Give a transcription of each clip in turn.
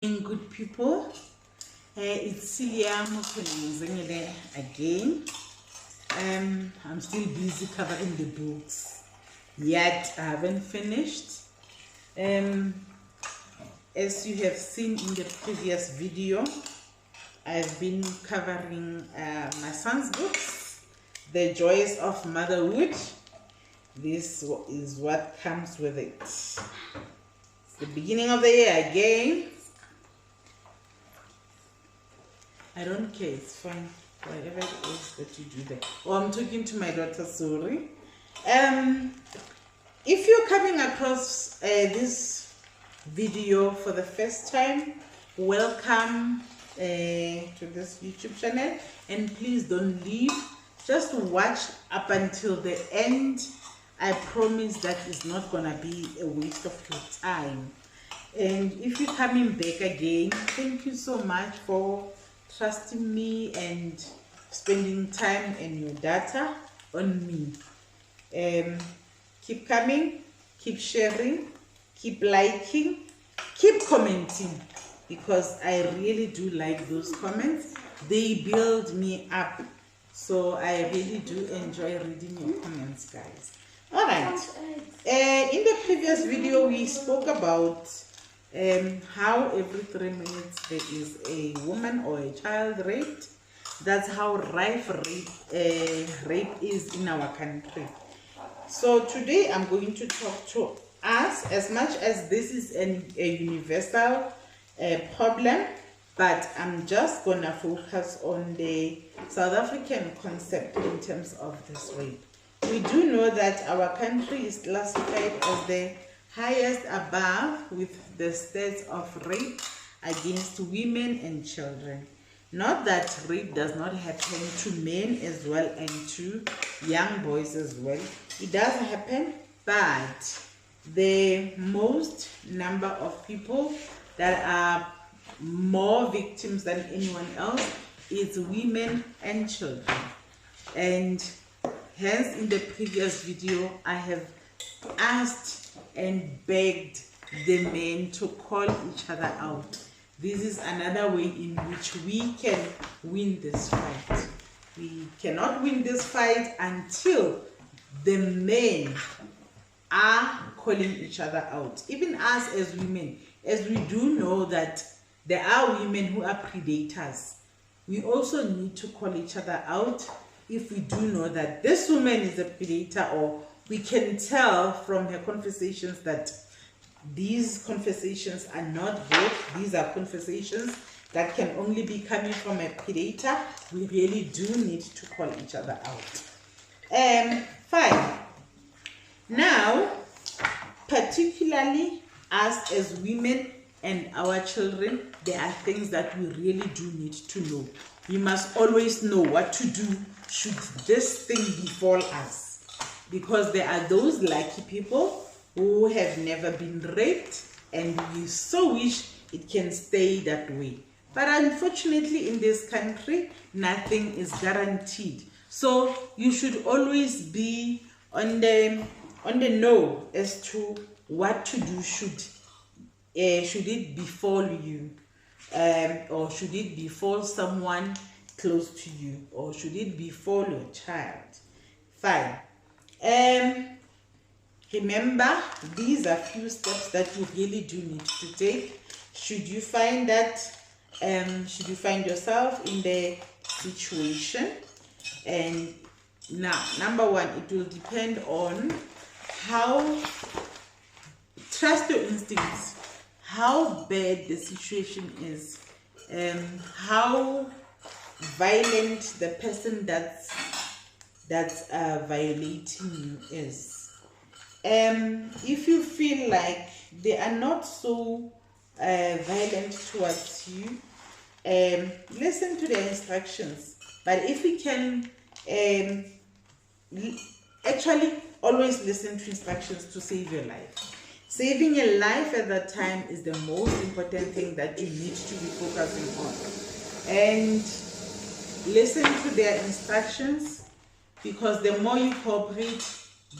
Good people, it's Celia Mokone again. I'm still busy covering the books, yet I haven't finished. As you have seen in the previous video, I've been covering my son's books, The Joys of Motherhood. This is what comes with it. It's the beginning of the year again. I don't care, it's fine. Whatever it is that you do there. Oh, I'm talking to my daughter, sorry. If you're coming across this video for the first time, welcome to this YouTube channel. And please don't leave. Just watch up until the end. I promise that it's not gonna be a waste of your time. And if you're coming back again, thank you so much for trusting me and spending time and your data on me. Keep coming, keep sharing, keep liking, keep commenting, because I really do like those comments. They build me up, so I really do enjoy reading your comments, guys. All right, in the previous video we spoke about how every 3 minutes there is a woman or a child raped. That's how rife rape is in our country. So today I'm going to talk to us, as much as this is a universal problem, but I'm just gonna focus on the South African concept in terms of this rape. We do know that our country is classified as the highest above with the stats of rape against women and children. Not that rape does not happen to men as well and to young boys as well. It does happen, but the most number of people that are more victims than anyone else is women and children. And hence in the previous video I have asked and begged the men to call each other out. This is another way in which we can win this fight. We cannot win this fight until the men are calling each other out. Even us as women, as we do know that there are women who are predators, we also need to call each other out if we do know that this woman is a predator, or we can tell from her conversations that these conversations are not good. These are conversations that can only be coming from a predator. We really do need to call each other out. Fine. Now, particularly us as women and our children, there are things that we really do need to know. We must always know what to do should this thing befall us. Because there are those lucky people who have never been raped, and we so wish it can stay that way. But unfortunately in this country, nothing is guaranteed. So you should always be on the know as to what to do should it befall you, or should it befall someone close to you, or should it befall your child. Fine. Remember, these are few steps that you really do need to take should you find yourself in the situation. And now, number one, it will depend on trust your instincts, how bad the situation is, how violent the person that's violating you is. If you feel like they are not so violent towards you, listen to the instructions. But if we can actually always listen to instructions to save your life. Saving your life at that time is the most important thing that you need to be focusing on. And listen to their instructions, because the more you cooperate,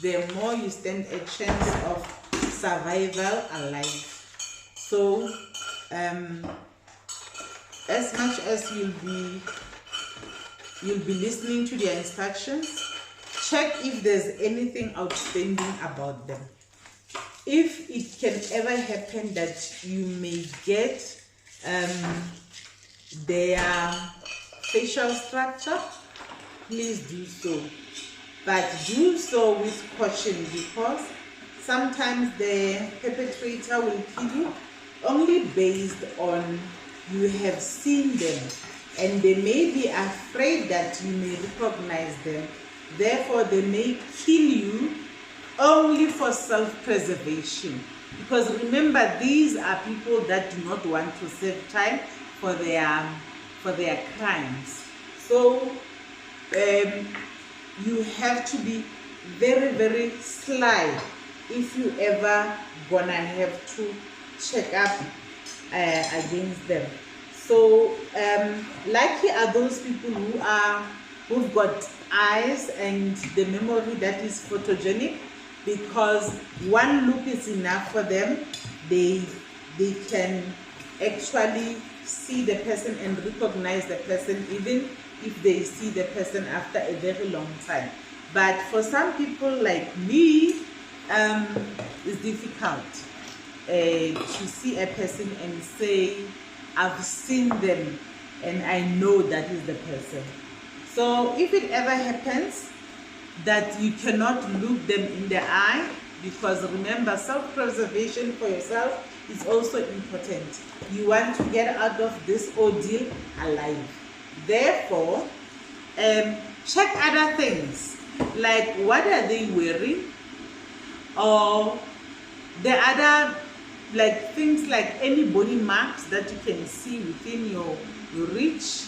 the more you stand a chance of survival alive. So as much as you'll be listening to their instructions, check if there's anything outstanding about them. If it can ever happen that you may get their facial structure, please do so, but do so with caution, because sometimes the perpetrator will kill you only based on you have seen them, and they may be afraid that you may recognize them. Therefore, they may kill you only for self-preservation. Because remember, these are people that do not want to serve time for their crimes. So you have to be very, very sly if you ever gonna have to check up against them. So lucky are those people who've got eyes and the memory that is photogenic, because one look is enough for them. They can actually see the person and recognize the person even if they see the person after a very long time. But for some people like me, it's difficult to see a person and say, I've seen them and I know that is the person. So if it ever happens that you cannot look them in the eye, because remember, self-preservation for yourself is also important. You want to get out of this ordeal alive. Therefore, check other things, like what are they wearing, or the other, like things like any body marks that you can see within your reach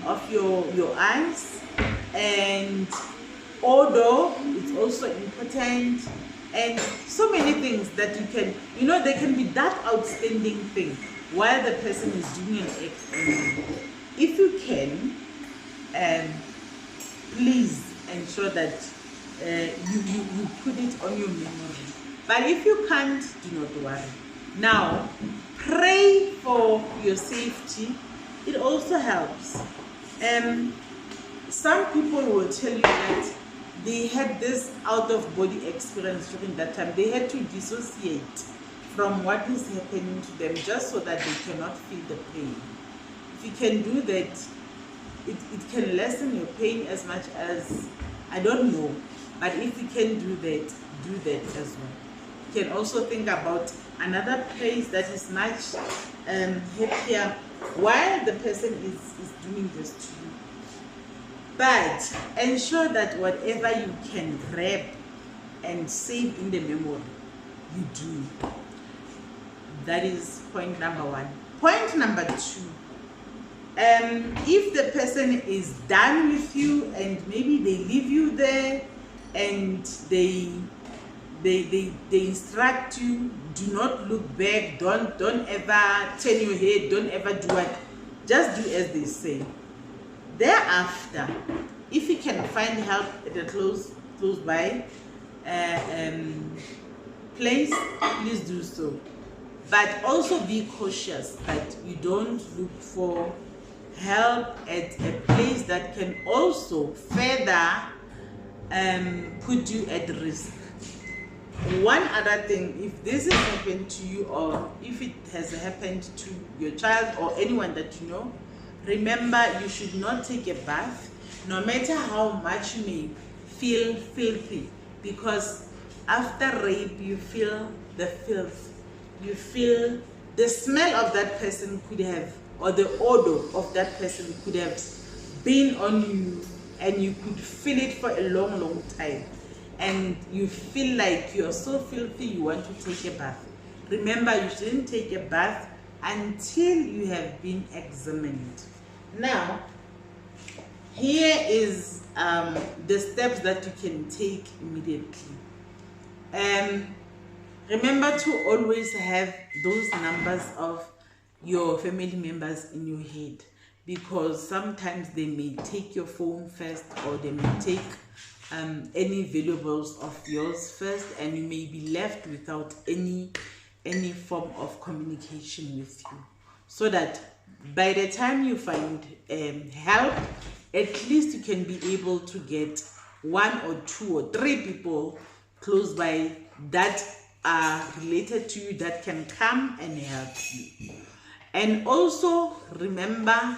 of your eyes, and odor, it's also important, and so many things that you can, there can be that outstanding thing while the person is doing an act. If you can, please ensure that you put it on your memory. But if you can't, do not worry. Now, pray for your safety. It also helps. Some people will tell you that they had this out-of-body experience during that time. They had to dissociate from what is happening to them just so that they cannot feel the pain. If you can do that, it can lessen your pain as much as, I don't know, but if you can do that as well. You can also think about another place that is much happier while the person is doing this to you. But ensure that whatever you can grab and save in the memory, you do. That is point number one. Point number two, if the person is done with you and maybe they leave you there and they instruct you, do not look back, don't ever turn your head, don't ever do what, just do as they say. Thereafter, if you can find help at a close by place, please do so. But also be cautious that you don't look for help at a place that can also further put you at risk. One other thing, if this has happened to you, or if it has happened to your child or anyone that you know, remember, you should not take a bath, no matter how much you may feel filthy, because after rape, you feel the filth. You feel the smell of that person could have, or the odor of that person could have been on you, and you could feel it for a long, long time. And you feel like you're so filthy, you want to take a bath. Remember, you shouldn't take a bath until you have been examined. Now, here is the steps that you can take immediately. Remember to always have those numbers of your family members in your head, because sometimes they may take your phone first, or they may take any valuables of yours first, and you may be left without any any form of communication with you, so that by the time you find help, at least you can be able to get 1 or 2 or 3 people close by that are related to you that can come and help you. And also remember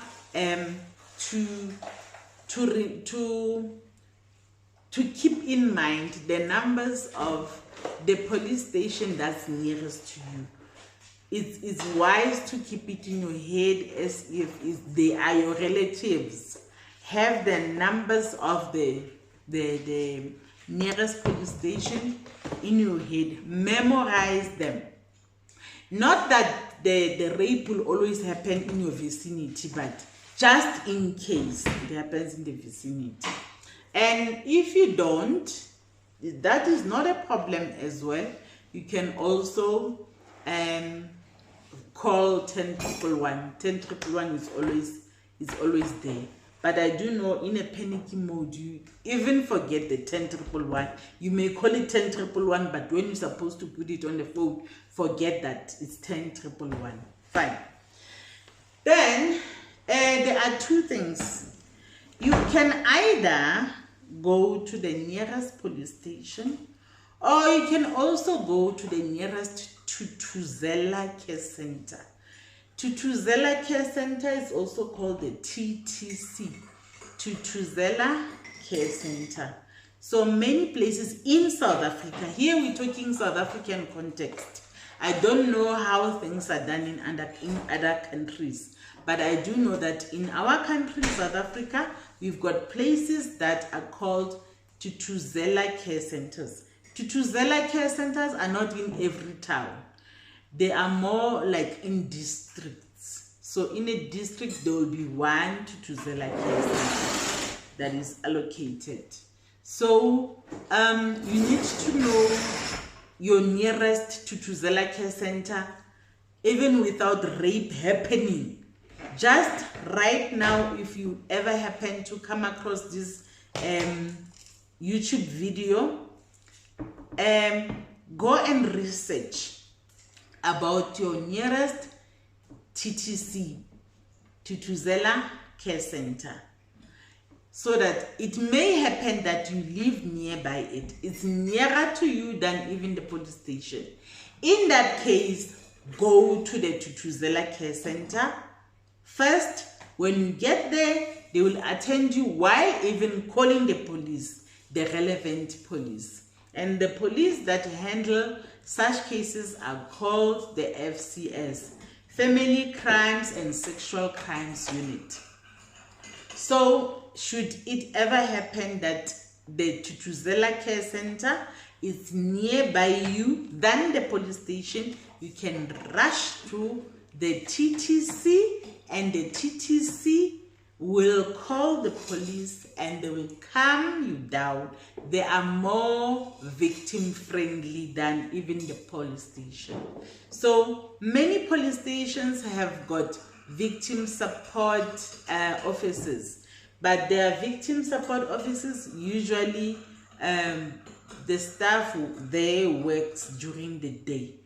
to keep in mind the numbers of the police station that's nearest to you. It's wise to keep it in your head as if they are your relatives. Have the numbers of the nearest police station in your head. Memorize them. Not that the rape will always happen in your vicinity, but just in case it happens in the vicinity. And if you don't, that is not a problem as well. You can also call 10111. 10111 is always there. But I do know in a panicky mode, you even forget the 10111. You may call it 10111, but when you're supposed to put it on the phone, forget that it's 10111. Fine. Then there are 2 things. You can either go to the nearest police station, or you can also go to the nearest Thuthuzela Care Center. Thuthuzela Care Center is also called the TTC, Thuthuzela Care Center. So many places in South Africa, here we're talking South African context. I don't know how things are done in other countries, but I do know that in our country, South Africa, we've got places that are called Thuthuzela Care Centers. Thuthuzela Care Centers are not in every town. They are more like in districts. So in a district, there will be 1 Thuthuzela Care Center that is allocated. So you need to know your nearest Thuthuzela Care Center, even without rape happening. Just right now, if you ever happen to come across this YouTube video, go and research about your nearest TTC, Thuthuzela Care Center, so that it may happen that you live nearby it. It's nearer to you than even the police station. In that case, go to the Thuthuzela Care Center. First, when you get there, they will attend you while even calling the police, the relevant police. And the police that handle such cases are called the FCS, Family Crimes and Sexual Crimes Unit. So, should it ever happen that the Thuthuzela Care Center is nearby you than the police station, you can rush to the TTC, and the TTC will call the police and they will calm you down. They are more victim friendly than even the police station. So many police stations have got victim support officers, but their victim support officers usually the staff there works during the day.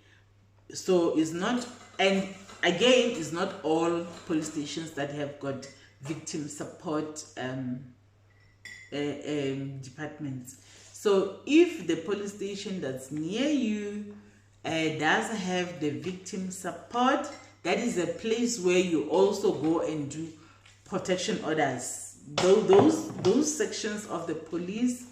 So it's not, and again, it's not all police stations that have got victim support departments. So if the police station that's near you does have the victim support, that is a place where you also go and do protection orders. Those sections of the police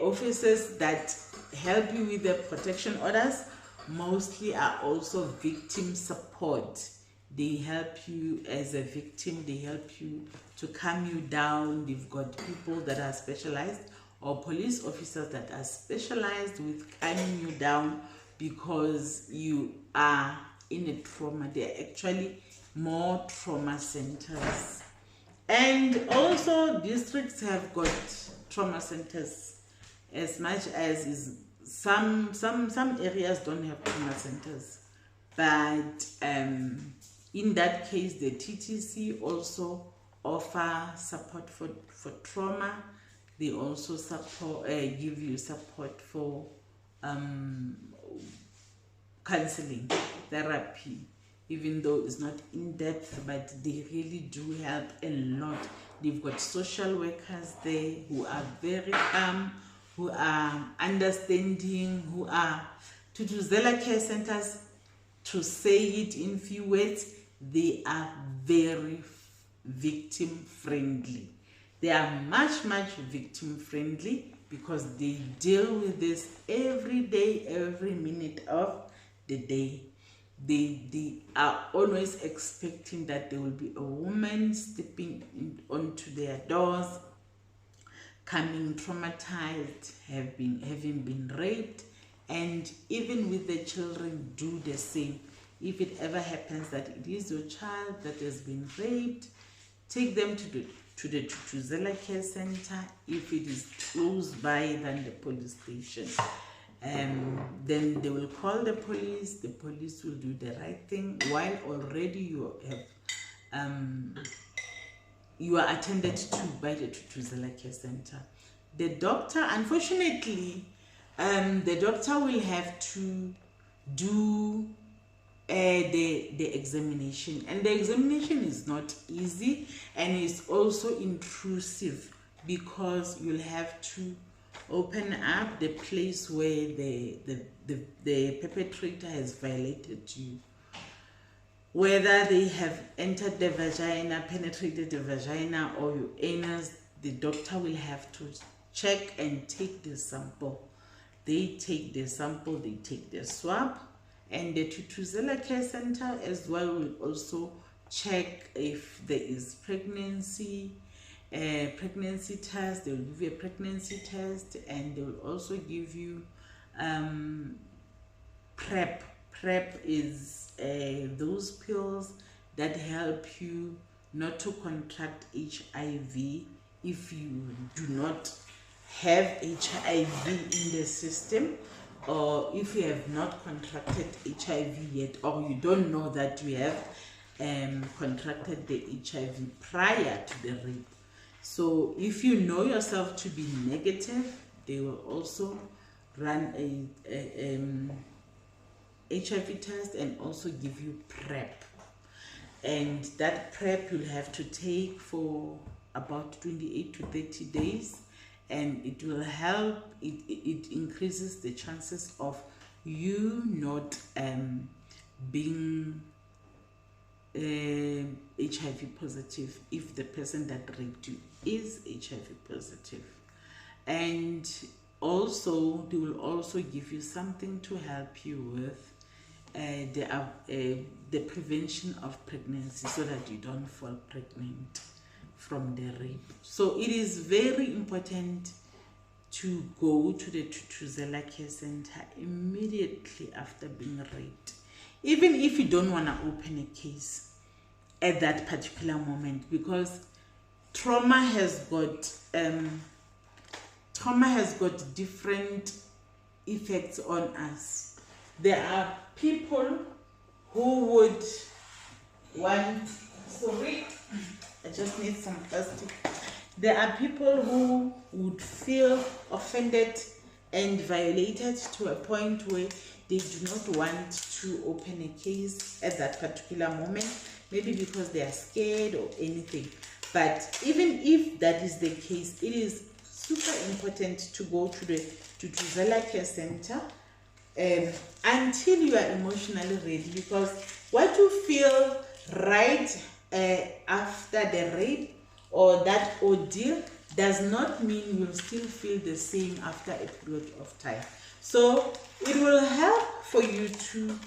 officers that help you with the protection orders mostly are also victim support. They help you as a victim, they help you to calm you down. They've got people that are specialized, or police officers that are specialized with calming you down because you are in a trauma. They're actually more trauma centers. And also districts have got trauma centers, as much as is some areas don't have trauma centers. But in that case, the TTC also offer support for trauma. They also support give you support for counseling, therapy, even though it's not in depth, but they really do help a lot. They've got social workers there who are very calm, who are understanding, who are Thuthuzela Care Centers, to say it in few words, they are very victim friendly. They are much victim friendly because they deal with this every day, every minute of the day. They are always expecting that there will be a woman stepping onto their doors, coming traumatized, having been raped, and even with the children do the same. If it ever happens that it is your child that has been raped, take them to the Thuthuzela Care Center if it is close by than the police station. Then they will call the police will do the right thing while already you have you are attended to by the Thuthuzela Care Center. The doctor, unfortunately, the doctor will have to do the examination, and the examination is not easy, and it's also intrusive because you'll have to open up the place where the perpetrator has violated you. Whether they have entered the vagina, penetrated the vagina, or your anus, the doctor will have to check and take the sample. They take the sample, they take the swab, and the Thuthuzela Care Center as well will also check if there is pregnancy test. They will give you a pregnancy test, and they will also give you PrEP. PrEP is those pills that help you not to contract HIV if you do not have HIV in the system, or if you have not contracted HIV yet, or you don't know that you have contracted the HIV prior to the rape. So if you know yourself to be negative, they will also run a HIV test and also give you PrEP. And that PrEP you'll have to take for about 28 to 30 days, and it will help, it increases the chances of you not being HIV positive if the person that raped you is HIV positive. And also they will also give you something to help you with the prevention of pregnancy, so that you don't fall pregnant from the rape. So it is very important to go to the Thuthuzela Care Center immediately after being raped, even if you don't want to open a case at that particular moment, because trauma has got different effects on us. There are people who would want, sorry, I just need some plastic. There are people who would feel offended and violated to a point where they do not want to open a case at that particular moment, maybe because they are scared or anything. But even if that is the case, it is super important to go to the Thuthuzela Care Center until you are emotionally ready, because what you feel right after the rape or that ordeal does not mean you'll still feel the same after a period of time. So it will help for you to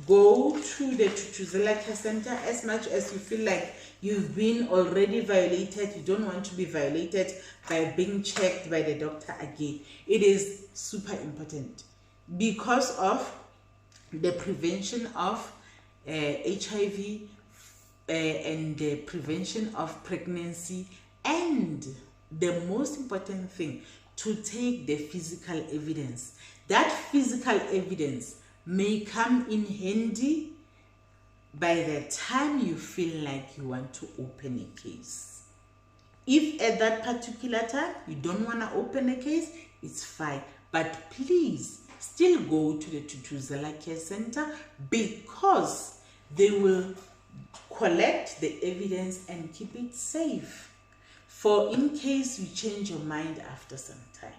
go to the Thuthuzela Care Center as much as you feel like you've been already violated. You don't want to be violated by being checked by the doctor again. It is super important because of the prevention of HIV and the prevention of pregnancy, and the most important thing, to take the physical evidence. That physical evidence may come in handy by the time you feel like you want to open a case. If at that particular time you don't want to open a case, it's fine. But please still go to the Thuthuzela Care Center, because they will collect the evidence and keep it safe for in case you change your mind after some time.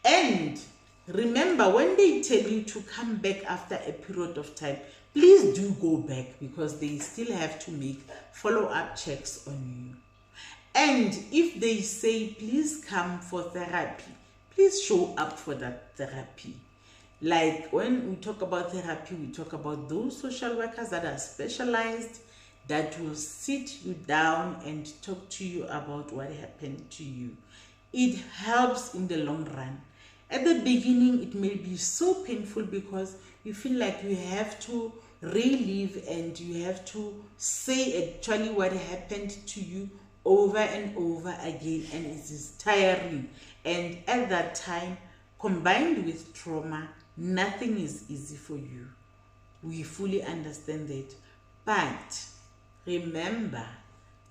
And remember, when they tell you to come back after a period of time, please do go back, because they still have to make follow-up checks on you. And if they say please come for therapy, please show up for that therapy. Like when we talk about therapy, we talk about those social workers that are specialized, that will sit you down and talk to you about what happened to you. It helps in the long run. At the beginning, it may be so painful because you feel like you have to relive and you have to say actually what happened to you over and over again, and it is tiring. And at that time, combined with trauma, nothing is easy for you. We fully understand that. But remember,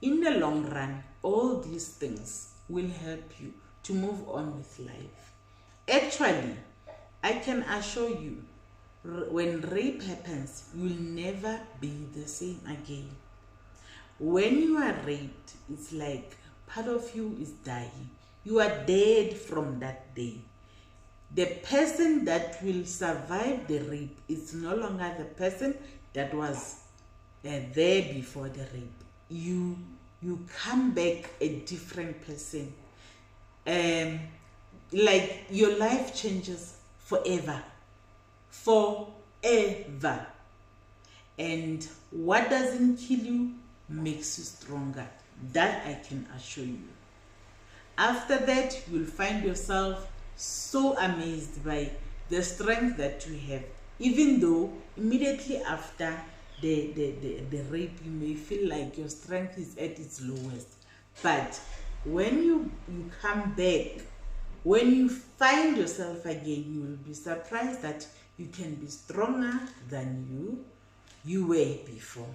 in the long run, all these things will help you to move on with life. Actually, I can assure you, when rape happens, you will never be the same again. When you are raped, it's like part of you is dying. You are dead from that day. The person that will survive the rape is no longer the person that was there before the rape. You come back a different person. Like your life changes forever. Forever. And what doesn't kill you makes you stronger. That I can assure you. After that, you'll find yourself so amazed by the strength that you have. Even though immediately after the rape, you may feel like your strength is at its lowest. But when you come back, when you find yourself again, you will be surprised that you can be stronger than you were before.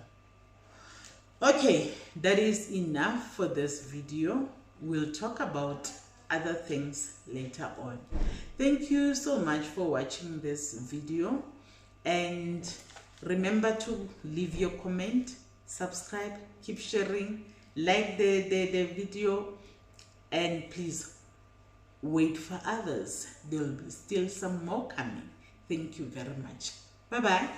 Okay, that is enough for this video. We'll talk about other things later on. Thank you so much for watching this video, and remember to leave your comment, subscribe, keep sharing, like the video, and please wait for others. There will be still some more coming. Thank you very much. Bye bye.